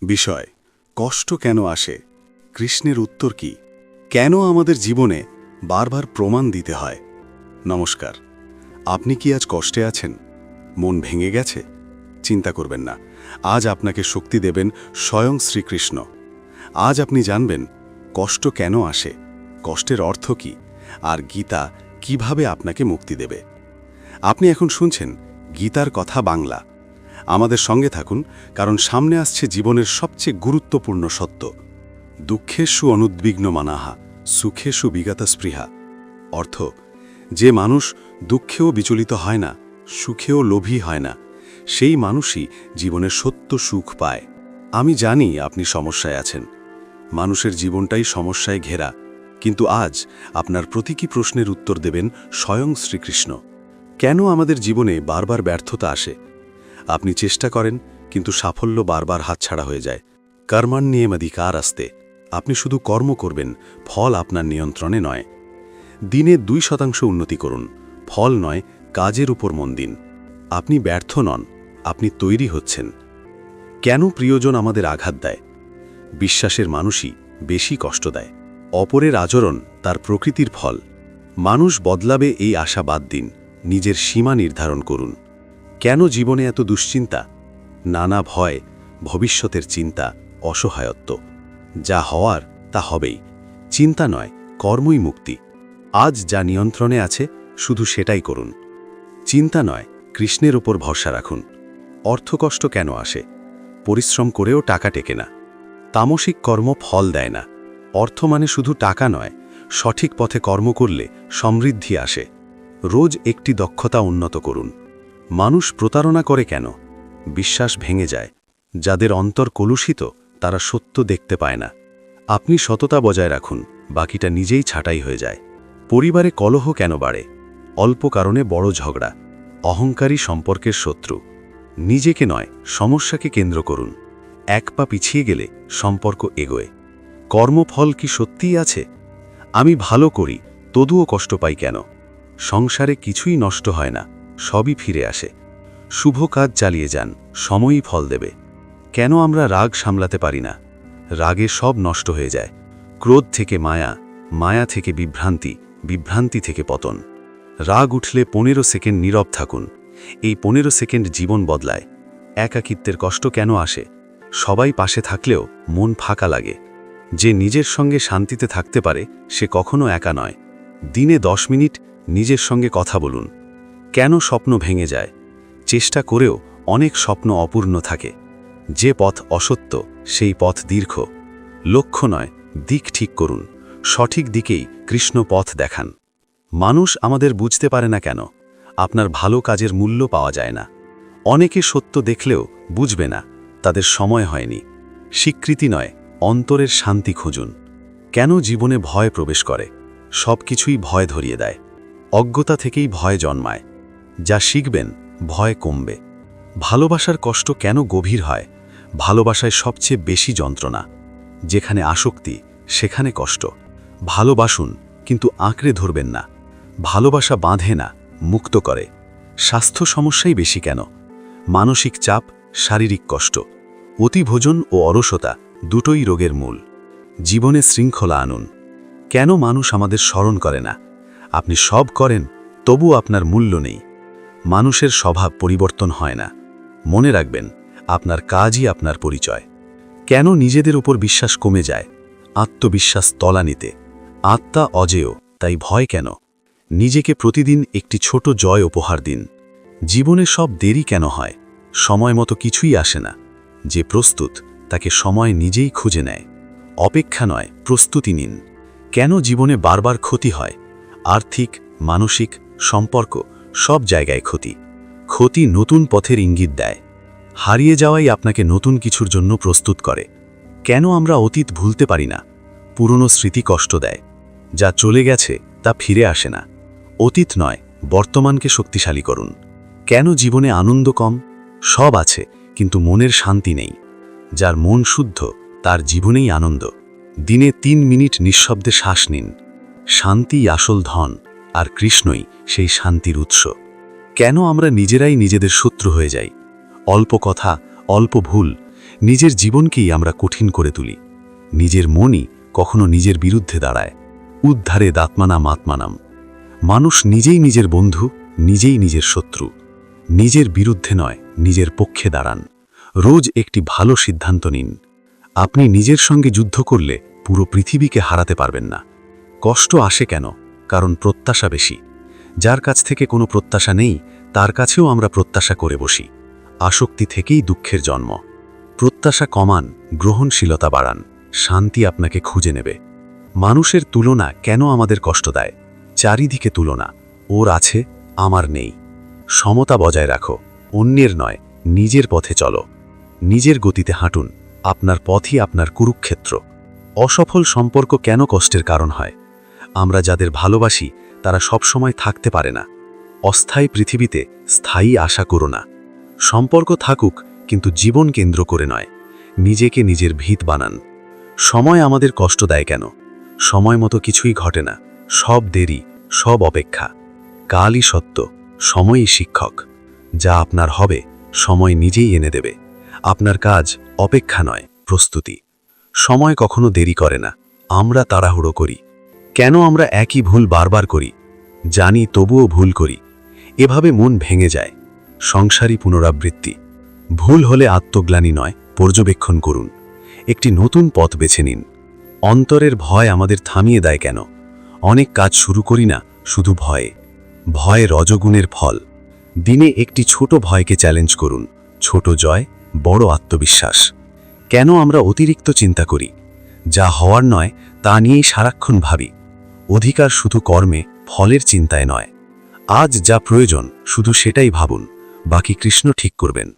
বিষয় কষ্ট কেন আসে, কৃষ্ণের উত্তর কি, কেন আমাদের জীবনে বারবার প্রমাণ দিতে হয়। নমস্কার, আপনি কি আজ কষ্টে আছেন? মন ভেঙে গেছে? চিন্তা করবেন না, আজ আপনাকে শক্তি দেবেন স্বয়ং শ্রীকৃষ্ণ। আজ আপনি জানবেন কষ্ট কেন আসে, কষ্টের অর্থ কি, আর গীতা কিভাবে আপনাকে মুক্তি দেবে। আপনি এখন শুনছেন গীতার কথা বাংলা। আমাদের সঙ্গে থাকুন, কারণ সামনে আসছে জীবনের সবচেয়ে গুরুত্বপূর্ণ সত্য। দুঃখেষু অনুদ্বিগ্ন মানাহা, সুখেষু বিগত স্পৃহা। অর্থ, যে মানুষ দুঃখেও বিচলিত হয় না, সুখেও লোভী হয় না, সেই মানুষই জীবনের সত্য সুখ পায়। আমি জানি আপনি সমস্যায় আছেন, মানুষের জীবনটাই সমস্যায় ঘেরা, কিন্তু আজ আপনার প্রতীকী প্রশ্নের উত্তর দেবেন স্বয়ং শ্রীকৃষ্ণ। কেন আমাদের জীবনে বারবার ব্যর্থতা আসে? আপনি চেষ্টা করেন, কিন্তু সাফল্য বারবার হাতছাড়া হয়ে যায়। কর্মণ্যেবাধিকার আসতে, আপনি শুধু কর্ম করবেন, ফল আপনার নিয়ন্ত্রণে নয়। দিনে 2% উন্নতি করুন, ফল নয় কাজের উপর মন দিন। আপনি ব্যর্থ নন, আপনি তৈরি হচ্ছেন। কেন প্রিয়জন আমাদের আঘাত দেয়? বিশ্বাসের মানুষই বেশি কষ্ট দেয়। অপরের আচরণ তার প্রকৃতির ফল। মানুষ বদলাবে এই আশা বাদ দিন, নিজের সীমা নির্ধারণ করুন। কেন জীবনে এত দুশ্চিন্তা? নানা ভয়, ভবিষ্যতের চিন্তা, অসহায়ত্ব। যা হওয়ার তা হবেই, চিন্তা নয়, কর্মই মুক্তি। আজ যা নিয়ন্ত্রণে আছে শুধু সেটাই করুন। চিন্তা নয়, কৃষ্ণের ওপর ভরসা রাখুন। অর্থকষ্ট কেন আসে? পরিশ্রম করেও টাকা টেকে না। তামসিক কর্ম ফল দেয় না। অর্থ মানে শুধু টাকা নয়, সঠিক পথে কর্ম করলে সমৃদ্ধি আসে। রোজ একটি দক্ষতা উন্নত করুন। মানুষ প্রতারণা করে কেন? বিশ্বাস ভেঙে যায়। যাদের অন্তর কলুষিত তারা সত্য দেখতে পায় না। আপনি সততা বজায় রাখুন, বাকিটা নিজেই ছাঁটাই হয়ে যায়। পরিবারে কলহ কেন বাড়ে? অল্প কারণে বড় ঝগড়া। অহংকারী সম্পর্কের শত্রু। নিজেকে নয়, সমস্যাকে কেন্দ্র করুন। এক পা পিছিয়ে গেলে সম্পর্ক এগোয়। কর্মফল কি সত্যিই আছে? আমি ভালো করি, তবুও কষ্ট পাই কেন? সংসারে কিছুই নষ্ট হয় না, সবই ফিরে আসে। শুভ কাজ চালিয়ে যান, সময়ই ফল দেবে। কেন আমরা রাগ সামলাতে পারি না? রাগে সব নষ্ট হয়ে যায়। ক্রোধ থেকে মায়া, মায়া থেকে বিভ্রান্তি, বিভ্রান্তি থেকে পতন। রাগ উঠলে 15 সেকেন্ড নীরব থাকুন। এই 15 সেকেন্ড জীবন বদলায়। একাকিত্বের কষ্ট কেন আসে? সবাই পাশে থাকলেও মন ফাঁকা লাগে। যে নিজের সঙ্গে শান্তিতে থাকতে পারে সে কখনো একা নয়। দিনে 10 মিনিট নিজের সঙ্গে কথা বলুন। কেন স্বপ্ন ভেঙে যায়? চেষ্টা করেও অনেক স্বপ্ন অপূর্ণ থাকে। যে পথ অসত্য সেই পথ দীর্ঘ। লক্ষ্য নয়, দিক ঠিক করুন। সঠিক দিকেই কৃষ্ণ পথ দেখান। মানুষ আমাদের বুঝতে পারে না কেন? আপনার ভালো কাজের মূল্য পাওয়া যায় না। অনেকে সত্য দেখলেও বুঝবে না, তাদের সময় হয়নি। স্বীকৃতি নয়, অন্তরের শান্তি খুঁজুন। কেন জীবনে ভয় প্রবেশ করে? সব কিছুই ভয় ধরিয়ে দেয়। অজ্ঞতা থেকেই ভয় জন্মায়। যা শিখবেন, ভয় কমবে। ভালোবাসার কষ্ট কেন গভীর হয়? ভালোবাসায় সবচেয়ে বেশি যন্ত্রণা। যেখানে আসক্তি সেখানে কষ্ট। ভালোবাসুন, কিন্তু আঁকড়ে ধরবেন না। ভালোবাসা বাঁধে না, মুক্ত করে। স্বাস্থ্য সমস্যাই বেশি কেন? মানসিক চাপ, শারীরিক কষ্ট। অতিভোজন ও অলসতা দুটোই রোগের মূল। জীবনে শৃঙ্খলা আনুন। কেন মানুষ আমাদের স্মরণ করে না? আপনি সব করেন, তবু আপনার মূল্য নেই। মানুষের স্বভাব পরিবর্তন হয় না। মনে রাখবেন, আপনার কাজই আপনার পরিচয়। কেন নিজেদের উপর বিশ্বাস কমে যায়? আত্মবিশ্বাস তলানিতে। আত্মা অজেয়, তাই ভয় কেন? নিজেকে প্রতিদিন একটি ছোট জয় উপহার দিন। জীবনে সব দেরি কেন হয়? সময় মতো কিছুই আসে না। যে প্রস্তুত তাকে সময় নিজেই খুঁজে নেয়। অপেক্ষা নয়, প্রস্তুতি নিন। কেন জীবনে বারবার ক্ষতি হয়? আর্থিক, মানসিক, সম্পর্ক, সব জায়গায় ক্ষতি। ক্ষতি নতুন পথের ইঙ্গিত দেয়। হারিয়ে যাওয়াই আপনাকে নতুন কিছুর জন্য প্রস্তুত করে। কেন আমরা অতীত ভুলতে পারি না? পুরনো স্মৃতি কষ্ট দেয়। যা চলে গেছে তা ফিরে আসে না। অতীত নয়, বর্তমানকে শক্তিশালী করুন। কেন জীবনে আনন্দ কম? সব আছে, কিন্তু মনের শান্তি নেই। যার মন শুদ্ধ তার জীবনেই আনন্দ। দিনে 3 মিনিট নিঃশব্দে শ্বাস নিন। শান্তিই আসল ধন, আর কৃষ্ণই সেই শান্তির উৎস। কেন আমরা নিজেরাই নিজেদের শত্রু হয়ে যাই? অল্প কথা, অল্প ভুল, নিজের জীবনকেই আমরা কঠিন করে তুলি। নিজের মনই কখনো নিজের বিরুদ্ধে দাঁড়ায়। উদ্ধারে দাত্মানা মাতমানাম। মানুষ নিজেই নিজের বন্ধু, নিজেই নিজের শত্রু। নিজের বিরুদ্ধে নয়, নিজের পক্ষে দাঁড়ান। রোজ একটি ভালো সিদ্ধান্ত নিন। আপনি নিজের সঙ্গে যুদ্ধ করলে পুরো পৃথিবীকে হারাতে পারবেন না। কষ্ট আসে কেন? কারণ প্রত্যাশা বেশি। যার কাছ থেকে কোনো প্রত্যাশা নেই, তার কাছেও আমরা প্রত্যাশা করে বসি। আসক্তি থেকেই দুঃখের জন্ম। প্রত্যাশা কমান, গ্রহণশীলতা বাড়ান, শান্তি আপনাকে খুঁজে নেবে। মানুষের তুলনা কেন আমাদের কষ্ট দেয়? চারিদিকে তুলনা, ওর আছে, আমার নেই। সমতা বজায় রাখো, অন্যের নয়, নিজের পথে চলো। নিজের গতিতে হাঁটুন, আপনার পথই আপনার কুরুক্ষেত্র। অসফল সম্পর্ক কেন কষ্টের কারণ হয়? আমরা যাদের ভালোবাসি তারা সবসময় থাকতে পারে না। অস্থায়ী পৃথিবীতে স্থায়ী আশা করো না। সম্পর্ক থাকুক, কিন্তু জীবন কেন্দ্র করে নয়। নিজেকে নিজের ভিত বানান। সময় আমাদের কষ্ট দেয় কেন? সময় মতো কিছুই ঘটে না। সব দেরি, সব অপেক্ষা। কালই সত্য, সময়ই শিক্ষক। যা আপনার হবে, সময় নিজেই এনে দেবে। আপনার কাজ অপেক্ষা নয়, প্রস্তুতি। সময় কখনো দেরি করে না, আমরা তাড়াহুড়ো করি। কেন আমরা একই ভুল বারবার করি? জানি তবুও ভুল করি। এভাবে মন ভেঙে যায়। সংসারী পুনরাবৃত্তি। ভুল হলে আত্মগ্লানি নয়, পর্যবেক্ষণ করুন। একটি নতুন পথ বেছে নিন। অন্তরের ভয় আমাদের থামিয়ে দেয় কেন? অনেক কাজ শুরু করি না শুধু ভয়ে। ভয় রজগুণের ফল। দিনে একটি ছোট ভয়কে চ্যালেঞ্জ করুন। ছোট জয়, বড় আত্মবিশ্বাস। কেন আমরা অতিরিক্ত চিন্তা করি? যা হওয়ার নয় তা নিয়েই সারাক্ষণ ভাবি। অধিকার শুধু কর্মে, ফলের চিন্তায় নয়। আজ যা প্রয়োজন শুধু সেটাই ভাবুন, বাকি কৃষ্ণ ঠিক করবেন।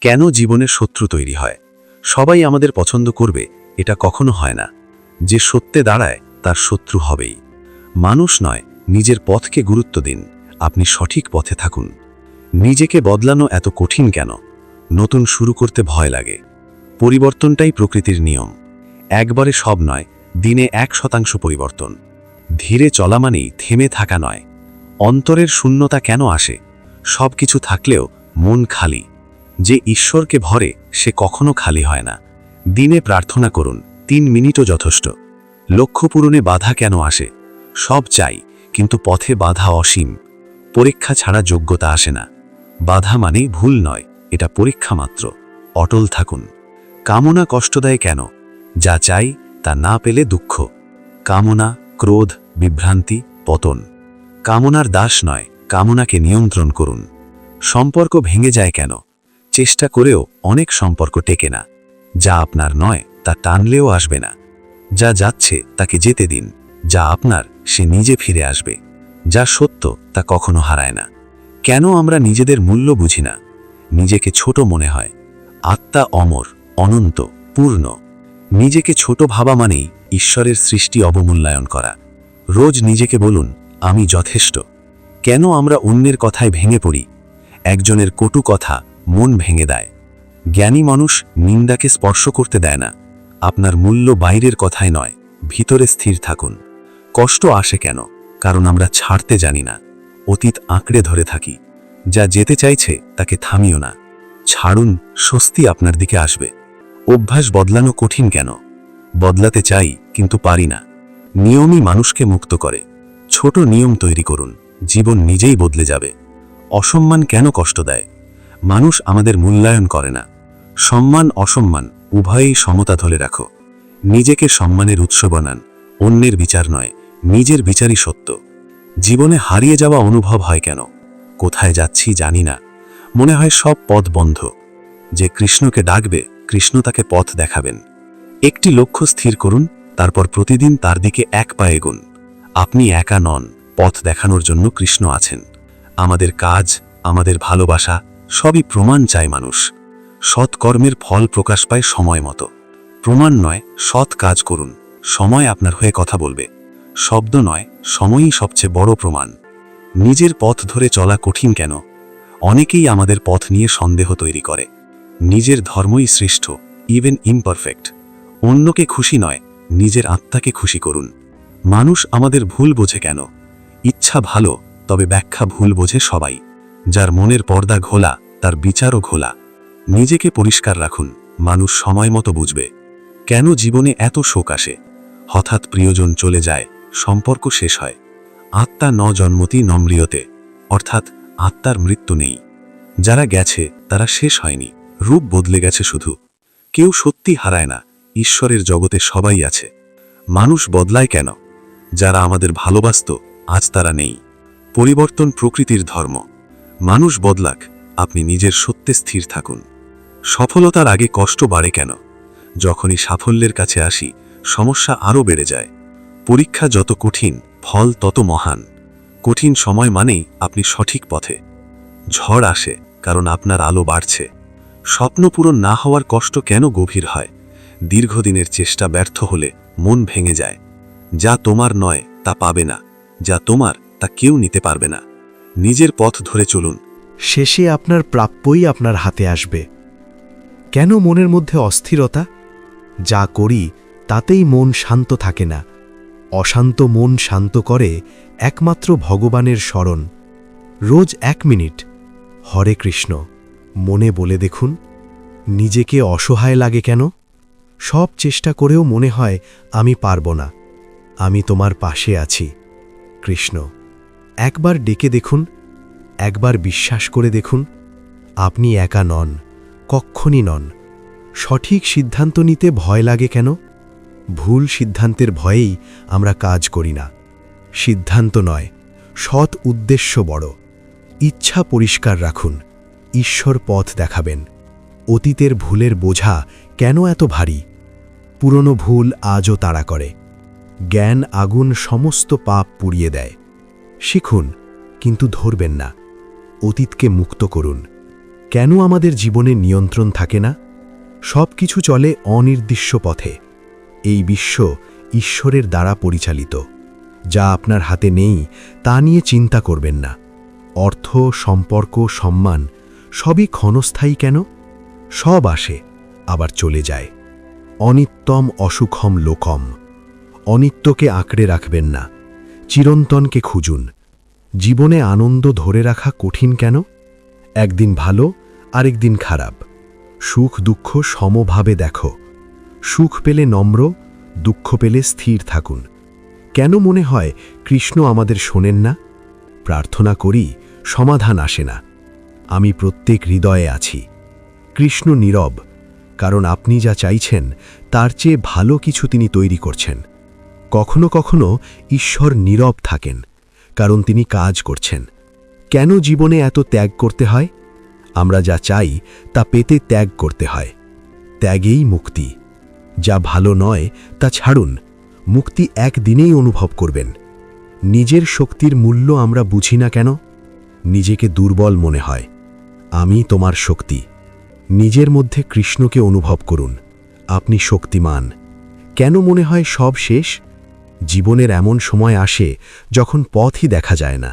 কেন জীবনের শত্রু তৈরি হয়? সবাই আমাদের পছন্দ করবে এটা কখনো হয় না। যে সত্যে দাঁড়ায় তার শত্রু হবেই। মানুষ নয়, নিজের পথকে গুরুত্ব দিন। আপনি সঠিক পথে থাকুন। নিজেকে বদলানো এত কঠিন কেন? নতুন শুরু করতে ভয় লাগে। পরিবর্তনটাই প্রকৃতির নিয়ম। একবারে সব নয়, দিনে 1% পরিবর্তন। ধীরে চলা মানেই থেমে থাকা নয়। অন্তরের শূন্যতা কেন আসে? সব কিছু থাকলেও মন খালি। যে ঈশ্বরকে ভরে সে কখনো খালি হয় না। দিনে প্রার্থনা করুন, 3 মিনিটও যথেষ্ট। লক্ষ্য পূরণে বাধা কেন আসে? সব চাই, কিন্তু পথে বাধা অসীম। পরীক্ষা ছাড়া যোগ্যতা আসে না। বাধা মানে ভুল নয়, এটা পরীক্ষা মাত্র। অটল থাকুন। কামনা কষ্ট দেয় কেন? যা চাই তা না পেলে দুঃখ। কামনা, ক্রোধ, বিভ্রান্তি, পতন। কামনার দাস নয়, কামনাকে নিয়ন্ত্রণ করুন। সম্পর্ক ভেঙে যায় কেন? চেষ্টা করেও অনেক সম্পর্ক টেকে না। যা আপনার নয় তা টানলেও আসবে না। যা যাচ্ছে তাকে যেতে দিন। যা আপনার সে নিজে ফিরে আসবে। যা সত্য তা কখনো হারায় না। কেন আমরা নিজেদের মূল্য বুঝি না? নিজেকে ছোট মনে হয়। আত্মা অমর, অনন্ত, পূর্ণ। নিজেকে ছোট ভাবা মানেই ঈশ্বরের সৃষ্টি অবমূল্যায়ন করা। রোজ নিজেকে বলুন, আমি যথেষ্ট। কেন আমরা অন্যের কথায় ভেঙে পড়ি? একজনের কটু কথা মন ভেঙে দেয়। জ্ঞানী মানুষ নিন্দাকে স্পর্শ করতে দেয় না। আপনার মূল্য বাইরের কথায় নয়, ভিতরে স্থির থাকুন। কষ্ট আসে কেন? কারণ আমরা ছাড়তে জানি না। অতীত আঁকড়ে ধরে থাকি। যা যেতে চাইছে তাকে থামিও না। ছাড়ুন, স্বস্তি আপনার দিকে আসবে। অভ্যাস বদলানো কঠিন কেন? বদলাতে চাই কিন্তু পারি না। নিয়মই মানুষকে মুক্ত করে। ছোট নিয়ম তৈরি করুন, জীবন নিজেই বদলে যাবে। অসম্মান কেন কষ্ট দেয়? মানুষ আমাদের মূল্যায়ন করে না। সম্মান অসম্মান উভয়েই সমতা ধরে রাখো। নিজেকে সম্মানের উৎস বানান। অন্যের বিচার নয়, নিজের বিচারই সত্য। জীবনে হারিয়ে যাওয়া অনুভব হয় কেন? কোথায় যাচ্ছি জানি না। মনে হয় সব পথ বন্ধ। যে কৃষ্ণকে ডাকবে, কৃষ্ণ তাকে পথ দেখাবেন। একটি লক্ষ্য স্থির করুন, তারপর প্রতিদিন তার দিকে 1 পা এগুন। আপনি একা নন, পথ দেখানোর জন্য কৃষ্ণ আছেন। আমাদের কাজ, আমাদের ভালোবাসা সবই প্রমাণ চায় মানুষ। সৎ কর্মের ফল প্রকাশ পায় সময় মতো। প্রমাণ নয়, সৎ কাজ করুন। সময় আপনার হয়ে কথা বলবে। শব্দ নয়, সময়ই সবচেয়ে বড় প্রমাণ। নিজের পথ ধরে চলা কঠিন কেন? অনেকেই আমাদের পথ নিয়ে সন্দেহ তৈরি করে। নিজের ধর্মই শ্রেষ্ঠ, ইভেন ইমপারফেক্ট। অন্যকে খুশি নয়, নিজের আত্মাকে খুশি করুন। মানুষ আমাদের ভুল বোঝে কেন? ইচ্ছা ভালো, তবে ব্যাখ্যা ভুল বোঝে সবাই। যার মনের পর্দা ঘোলা, তার বিচারও ঘোলা। নিজেকে পরিষ্কার রাখুন, মানুষ সময় মতো বুঝবে কেন জীবনে এত শোক আসে। হঠাৎ প্রিয়জন চলে যায়, সম্পর্ক শেষ হয়। আত্মা ন জন্মতি নম্রিয়তে, অর্থাৎ আত্মার মৃত্যু নেই। যারা গেছে তারা শেষ হয়নি, রূপ বদলে গেছে শুধু। কেউ সত্যি হারায় না, ঈশ্বরের জগতে সবাই আছে। মানুষ বদলায় কেন? যারা আমাদের ভালোবাসত আজ তারা নেই। পরিবর্তন প্রকৃতির ধর্ম। মানুষ বদলাক, আপনি নিজের সত্যে স্থির থাকুন। সফলতার আগে কষ্ট বাড়ে কেন? যখনই সাফল্যের কাছে আসি সমস্যা আরও বেড়ে যায়। পরীক্ষা যত কঠিন, ফল তত মহান। কঠিন সময় মানেই আপনি সঠিক পথে। ঝড় আসে কারণ আপনার আলো বাড়ছে। স্বপ্ন পূরণ না হওয়ার কষ্ট কেন গভীর হয়? দীর্ঘদিনের চেষ্টা ব্যর্থ হলে মন ভেঙে যায়। যা তোমার নয় তা পাবে না, যা তোমার তা কেউ নিতে পারবে না। নিজের পথ ধরে চলুন। শেষে আপনার প্রাপ্যই আপনার হাতে আসবে। কেন মনের মধ্যে অস্থিরতা? যা করি তাতেই মন শান্ত থাকে না। অশান্ত মন শান্ত করে একমাত্র ভগবানের স্মরণ। রোজ 1 মিনিট হরে কৃষ্ণ মনে বলে দেখুন। নিজেকে অসহায় লাগে কেন? সব চেষ্টা করেও মনে হয় আমি পারব না। আমি তোমার পাশে আছি কৃষ্ণ। একবার ডেকে দেখুন, একবার বিশ্বাস করে দেখুন। আপনি একা নন, কক্ষণই নন। সঠিক সিদ্ধান্ত নিতে ভয় লাগে কেন? ভুল সিদ্ধান্তের ভয়েই আমরা কাজ করি না। সিদ্ধান্ত নয়, সৎ উদ্দেশ্য বড়। ইচ্ছা পরিষ্কার রাখুন, ঈশ্বর পথ দেখাবেন। অতীতের ভুলের বোঝা কেন এত ভারী? পুরনো ভুল আজও তাড়া করে। জ্ঞান আগুন সমস্ত পাপ পুড়িয়ে দেয়। শিখুন, কিন্তু ধরবেন না। অতীতকে মুক্ত করুন। কেন আমাদের জীবনে নিয়ন্ত্রণ থাকে না? সব কিছু চলে অনির্দিষ্ট পথে। এই বিশ্ব ঈশ্বরের দ্বারা পরিচালিত। যা আপনার হাতে নেই তা নিয়ে চিন্তা করবেন না। অর্থ, সম্পর্ক, সম্মান সবই ক্ষণস্থায়ী কেন? সব আসে আবার চলে যায়। অনিত্যম অসুখম লোকম। অনিত্যকে আঁকড়ে রাখবেন না, চিরন্তনকে খুঁজুন। জীবনে আনন্দ ধরে রাখা কঠিন কেন? একদিন ভালো, আরেকদিন খারাপ। সুখ দুঃখ সমভাবে দেখো। সুখ পেলে নম্র, দুঃখ পেলে স্থির থাকুন। কেন মনে হয় কৃষ্ণ আমাদের শোনেন না? প্রার্থনা করি, সমাধান আসে না। আমি প্রত্যেক হৃদয়ে আছি। কৃষ্ণ নীরব, কারণ আপনি যা চাইছেন তার চেয়ে ভালো কিছু তিনি তৈরি করছেন। কখনো কখনো ঈশ্বর নীরব থাকেন, কারণ তিনি কাজ করছেন। কেন জীবনে এত ত্যাগ করতে হয়? আমরা যা চাই তা পেতে ত্যাগ করতে হয়। ত্যাগেই মুক্তি। যা ভালো নয় তা ছাড়ুন, মুক্তি একদিনেই অনুভব করবেন। নিজের শক্তির মূল্য আমরা বুঝি না কেন? নিজেকে দুর্বল মনে হয়। আমি তোমার শক্তি। নিজের মধ্যে কৃষ্ণকে অনুভব করুন। আপনি শক্তিমান। কেন মনে হয় সব শেষ? জীবনের এমন সময় আসে যখন পথই দেখা যায় না।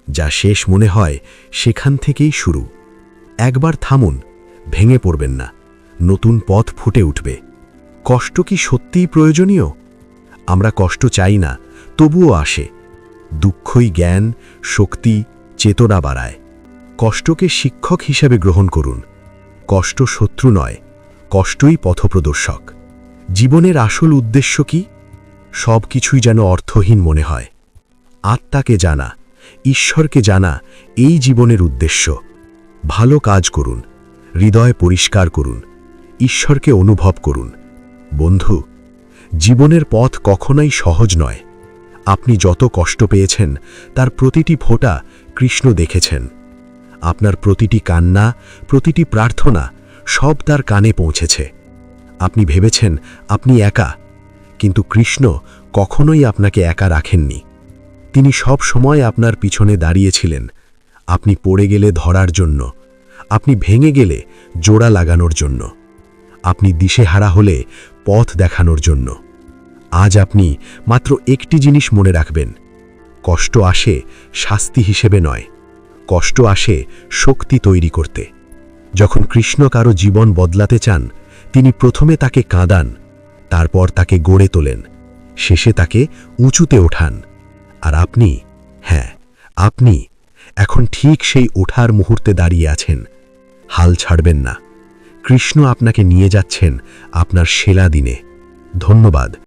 যা শেষ মনে হয় সেখান থেকেই শুরু। একবার থামুন, ভেঙে পড়বেন না। নতুন পথ ফুটে উঠবে। কষ্ট কি সত্যিই প্রয়োজনীয়? আমরা কষ্ট চাই না, তবুও আসে। দুঃখই জ্ঞান, শক্তি, চেতনা বাড়ায়। কষ্টকে শিক্ষক হিসাবে গ্রহণ করুন। কষ্ট শত্রু নয়, কষ্টই পথপ্রদর্শক। জীবনের আসল উদ্দেশ্য কি? সব কিছুই যেন অর্থহীন মনে হয়। আত্মাকে জানা, ঈশ্বরকে জানা এই জীবনের উদ্দেশ্য। ভালো কাজ করুন, হৃদয় পরিষ্কার করুন, ঈশ্বরকে অনুভব করুন। বন্ধু, জীবনের পথ কখনোই সহজ নয়। আপনি যত কষ্ট পেয়েছেন তার প্রতিটি ফোঁটা কৃষ্ণ দেখেছেন। আপনার প্রতিটি কান্না, প্রতিটি প্রার্থনা সব তার কানে পৌঁছেছে। আপনি ভেবেছেন আপনি একা, কিন্তু কৃষ্ণ কখনোই আপনাকে একা রাখেননি। তিনি সব সময় আপনার পিছনে দাঁড়িয়েছিলেন। আপনি পড়ে গেলে ধরার জন্য, আপনি ভেঙে গেলে জোড়া লাগানোর জন্য, আপনি দিশেহারা হলে পথ দেখানোর জন্য। আজ আপনি মাত্র একটি জিনিস মনে রাখবেন, কষ্ট আসে শাস্তি হিসেবে নয়, কষ্ট আসে শক্তি তৈরি করতে। যখন কৃষ্ণ কারো জীবন বদলাতে চান, তিনি প্রথমে তাকে কাঁদান, তারপর তাকে গড়ে তোলেন, শেষে তাকে উঁচুতে ওঠান। আর আপনি, হ্যাঁ আপনি এখন ঠিক সেই ওঠার মুহূর্তে দাঁড়িয়ে আছেন। হাল ছাড়বেন না, কৃষ্ণ আপনাকে নিয়ে যাচ্ছেন আপনার সেরা দিনে। ধন্যবাদ।